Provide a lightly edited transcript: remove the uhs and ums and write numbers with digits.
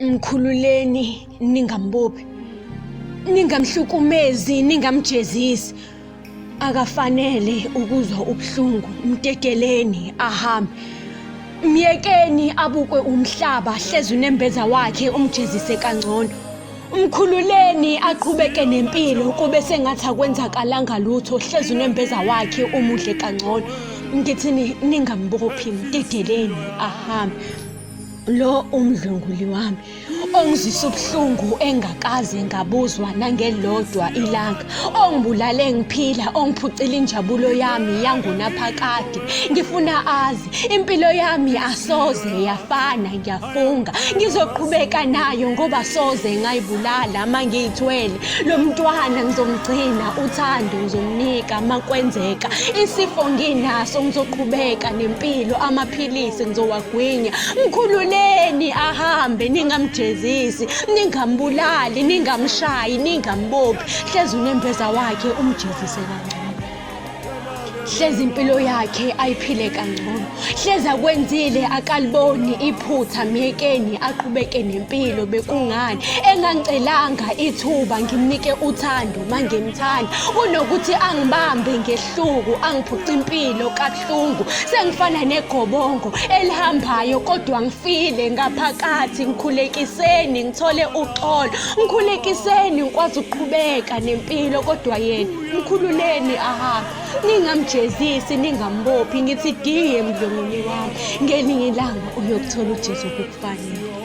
Mkhululeni, ningambophi, ningamhlukumezi, ningamjezisi. Akafanele ukuzwa ubuhlungu, mtekeleni ahambe. Myekeni abukwe umhlaba, hlezi unembeza wakhe umjezise kangcono. Mkhululeni aqhubeke nempilo kube sengathi akwenzakalanga lutho, hlezi unembeza wakhe umuhle kangcono. Ngithini ningambophi, mtekeleni ahambe. Lo umdlunguli wami ongizwisa ubuhlungu engakaze ngabuzwa nangelodwa ilanga, ongibulale ngiphila, ongiphucile injabulo yami yangunaphakade. Ngifuna azi impilo yami asoze yafana, ngiyafunga ngizoqhubeka nayo ngoba soze ngayibulala. Mangiyithwele lo mntwana ngizomgcina, uthando ngizomnika makwenzeka. Isifo nginaso ngizoqhubeka nempilo, amaphilisi ngizowagwinya. Mkhululeni ahambe, ningamjezisi, ningambulali, ningamshayi, ningambophi. Hlezi unembeza wakhe umjezise kangcono, hlezi impilo yakhe ayiphile kangcono, hlezi akwenzile akaliboni iphutha. Myekeni aqhubeke nempilo. Bekungani engangicelanga ithuba ngimnike uthando mangimthanda, kunokuthi angibambe ngehluku, angiphuce impilo kabuhlungu. Sengifana negobongo elihambayo kodwa ngifile ngaphakathi. Ngikhulekiseni ngithole uxolo, ngikhulekiseni ngikwazi ukuqhubeka nempilo kodwa yena Mkhululeni ahambe. Ningamjezisi, ningambophi. Ngithi diye mdlongoli wami, ngelinye ilanga uyokuthola ujesu okukufanele.